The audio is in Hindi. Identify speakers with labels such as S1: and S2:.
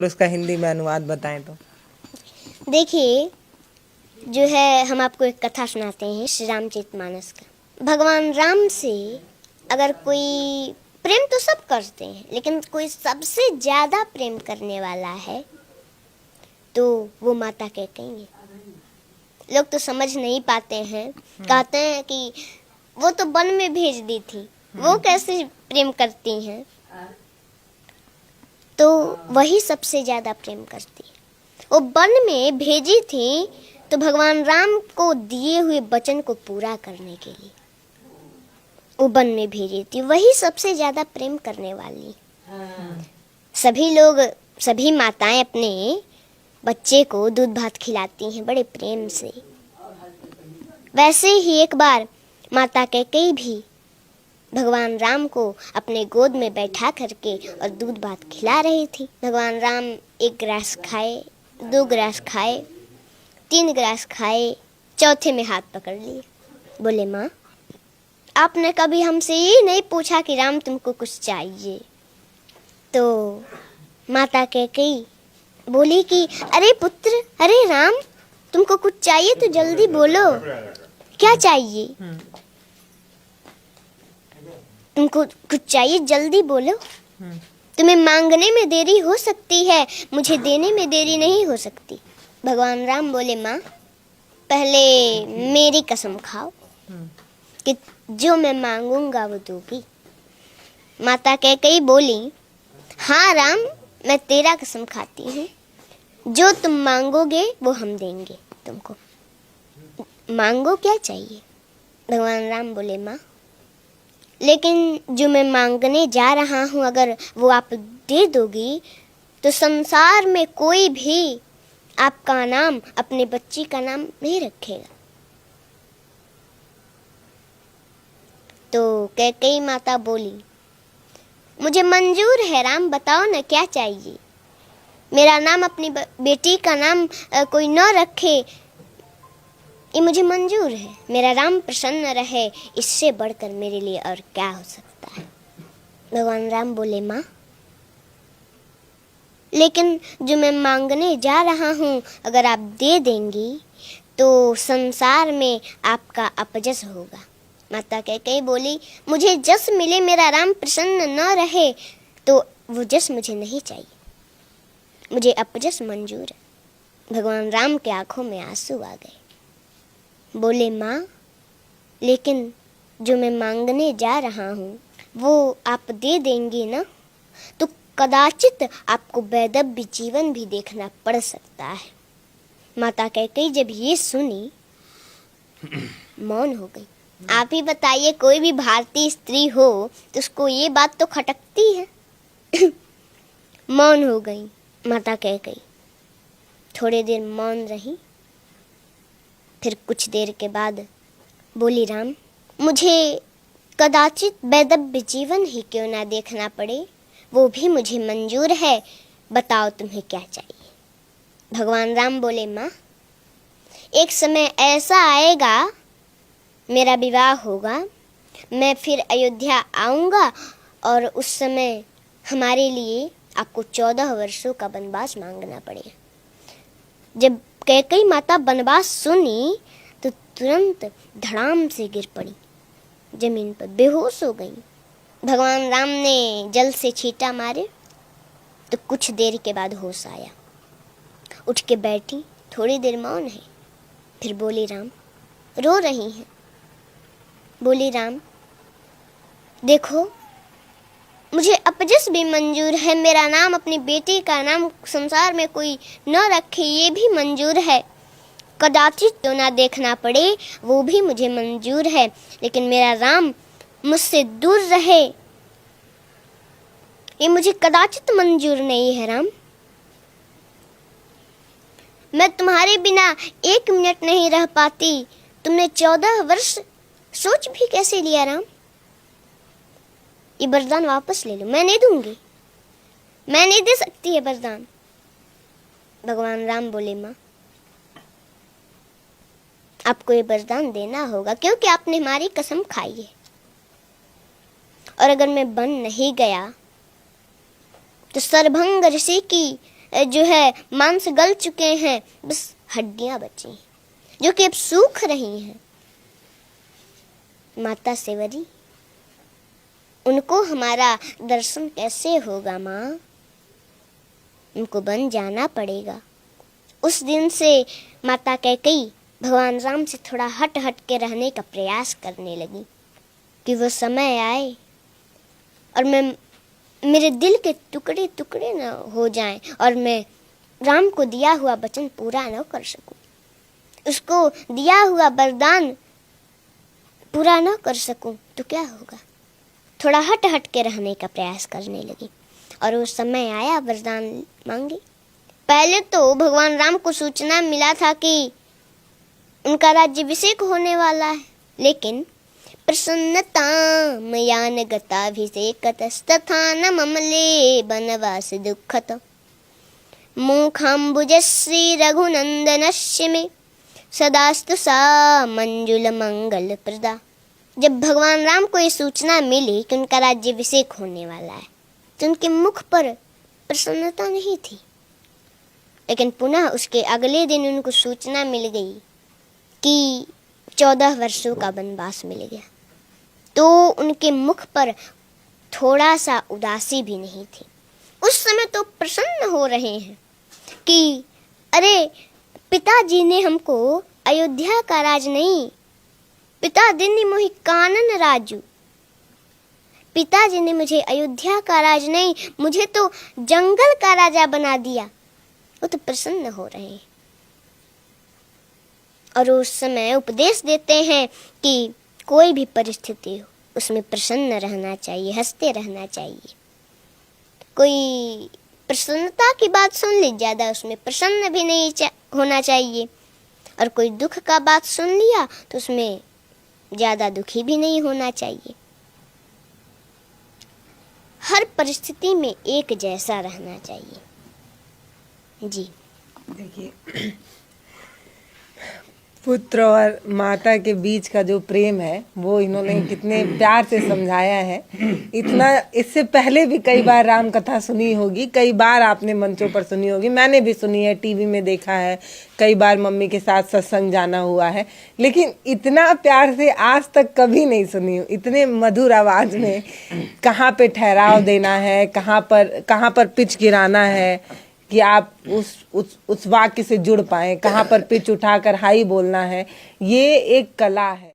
S1: उसका हिंदी में अनुवाद बताएं तो।
S2: देखिए, जो है हम आपको एक कथा सुनाते हैं श्री रामचरितमानस का। भगवान राम से अगर कोई प्रेम तो सब करते हैं, लेकिन कोई सबसे ज्यादा प्रेम करने वाला है तो वो माता कैकेयी है। लोग तो समझ नहीं पाते हैं, कहते हैं कि वो तो वन में भेज दी थी, वो कैसे प्रेम करती हैं। तो वही सबसे ज्यादा प्रेम करती है। वो वन में भेजी थी तो भगवान राम को दिए हुए वचन को पूरा करने के लिए वो वन में भेजी थी। वही सबसे ज्यादा प्रेम करने वाली। सभी लोग, सभी माताएं अपने बच्चे को दूध भात खिलाती हैं बड़े प्रेम से। वैसे ही एक बार माता कैकेयी भी भगवान राम को अपने गोद में बैठा करके और दूध भात खिला रही थी। भगवान राम एक गिलास खाए, 2 गिलास खाए, 3 गिलास खाए, चौथे में हाथ पकड़ लिए। बोले, माँ, आपने कभी हमसे ये नहीं पूछा कि राम तुमको कुछ चाहिए? तो माता कैकेयी बोली कि अरे पुत्र, अरे राम, तुमको कुछ चाहिए तो जल्दी बोलो, क्या चाहिए? तुमको कुछ चाहिए, जल्दी बोलो। तुम्हें मांगने में देरी हो सकती है, मुझे देने में देरी नहीं हो सकती। भगवान राम बोले, माँ, पहले मेरी कसम खाओ कि जो मैं मांगूंगा वो दोगी। माता कैकेयी बोली, हाँ राम, मैं तेरा कसम खाती हूँ, जो तुम मांगोगे वो हम देंगे तुमको। मांगो, क्या चाहिए? भगवान राम बोले, माँ, लेकिन जो मैं मांगने जा रहा हूँ अगर वो आप दे दोगी तो संसार में कोई भी आपका नाम, अपने बच्ची का नाम नहीं रखेगा। तो कैकेयी माता बोली, मुझे मंजूर है राम, बताओ ना क्या चाहिए। मेरा नाम, अपनी बेटी का नाम कोई न रखे, ये मुझे मंजूर है। मेरा राम प्रसन्न रहे, इससे बढ़कर मेरे लिए और क्या हो सकता है। भगवान राम बोले, माँ, लेकिन जो मैं मांगने जा रहा हूँ अगर आप दे देंगी तो संसार में आपका अपजस होगा। माता कैकेयी बोली, मुझे जस मिले, मेरा राम प्रसन्न न रहे तो वो जस मुझे नहीं चाहिए, मुझे अपजस मंजूर है। भगवान राम के आंखों में आंसू आ गए। बोले, माँ, लेकिन जो मैं मांगने जा रहा हूँ वो आप दे देंगी ना, तो कदाचित आपको वैधव्य जीवन भी देखना पड़ सकता है। माता कैकेयी जब ये सुनी मौन हो गई। आप ही बताइए, कोई भी भारतीय स्त्री हो तो उसको ये बात तो खटकती है। मौन हो गई माता कैकेयी। थोड़ी देर मौन रही, फिर कुछ देर के बाद बोली, राम, मुझे कदाचित वैधव्य जीवन ही क्यों ना देखना पड़े, वो भी मुझे मंजूर है। बताओ तुम्हें क्या चाहिए? भगवान राम बोले, माँ, एक समय ऐसा आएगा, मेरा विवाह होगा, मैं फिर अयोध्या आऊँगा और उस समय हमारे लिए आपको 14 वर्षों का वनवास मांगना पड़ेगा। जब कैकेयी माता वनवास सुनी तो तुरंत धड़ाम से गिर पड़ी, जमीन पर बेहोश हो गई। भगवान राम ने जल से छींटा मारे तो कुछ देर के बाद होश आया। उठ के बैठी, थोड़ी देर मौन है, फिर बोली, राम, रो रही हैं? बोली, राम, देखो, मुझे अपजस भी मंजूर है, मेरा नाम, अपनी बेटी का नाम संसार में कोई न रखे, ये भी मंजूर है। कदाचित तो ना देखना पड़े, वो भी मुझे मंजूर है, लेकिन मेरा राम मुझसे दूर रहे, ये मुझे कदाचित मंजूर नहीं है। राम, मैं तुम्हारे बिना 1 मिनट नहीं रह पाती, तुमने 14 वर्ष सोच भी कैसे लिया? राम, ये वरदान वापस ले लो, मैं नहीं दूंगी, मैं नहीं दे सकती है वरदान। भगवान राम बोले, माँ, आपको ये वरदान देना होगा क्योंकि आपने हमारी कसम खाई है, और अगर मैं बन नहीं गया तो सरभंग ऋषि की जो है मांस गल चुके हैं, बस हड्डियां बची हैं जो कि अब सूख रही हैं। माता सेवरी, उनको हमारा दर्शन कैसे होगा माँ? उनको बन जाना पड़ेगा। उस दिन से माता कैकेयी भगवान राम से थोड़ा हट हट के रहने का प्रयास करने लगी कि वो समय आए और मेरे दिल के टुकड़े टुकड़े न हो जाएं और मैं राम को दिया हुआ वचन पूरा न कर सकूं, उसको दिया हुआ वरदान पूरा न कर सकूं तो क्या होगा? थोड़ा हट हट के रहने का प्रयास करने लगी और वो समय आया, वरदान मांगी। पहले तो भगवान राम को सूचना मिला था कि उनका राज्याभिषेक होने वाला है, लेकिन प्रसन्नता मयान गताभिषेकतस्तथा न ममले वनवास दुःखत मुखाम्बुजश्री रघुनंदनस्य मे सदास्तु सा मंजुल मंगल प्रदा। जब भगवान राम को ये सूचना मिली कि उनका राज्याभिषेक होने वाला है तो उनके मुख पर प्रसन्नता नहीं थी, लेकिन पुनः उसके अगले दिन उनको सूचना मिल गई कि 14 वर्षों का वनवास मिल गया, तो उनके मुख पर थोड़ा सा उदासी भी नहीं थी। उस समय तो प्रसन्न हो रहे हैं कि अरे पिताजी ने हमको अयोध्या का राज नहीं, पिता दिनी मोहि कानन राजू, पिताजी ने मुझे अयोध्या का राज नहीं, मुझे तो जंगल का राजा बना दिया। वो तो प्रसन्न हो रहे हैं और उस समय उपदेश देते हैं कि कोई भी परिस्थिति हो उसमें प्रसन्न रहना चाहिए, हंसते रहना चाहिए। कोई प्रसन्नता की बात सुन ली, ज्यादा उसमें प्रसन्न भी नहीं होना चाहिए, और कोई दुख का बात सुन लिया तो उसमें ज्यादा दुखी भी नहीं होना चाहिए। हर परिस्थिति में एक जैसा रहना चाहिए। जी
S1: देखिए, पुत्र और माता के बीच का जो प्रेम है वो इन्होंने कितने प्यार से समझाया है। इतना इससे पहले भी कई बार राम कथा सुनी होगी, कई बार आपने मंचों पर सुनी होगी, मैंने भी सुनी है, टीवी में देखा है, कई बार मम्मी के साथ सत्संग जाना हुआ है, लेकिन इतना प्यार से आज तक कभी नहीं सुनी हूँ। इतने मधुर आवाज में कहाँ पे ठहराव देना है, कहाँ पर पिच गिराना है कि आप उस वाक्य से जुड़ पाएं, कहाँ पर पिच उठाकर हाई बोलना है, ये एक कला है।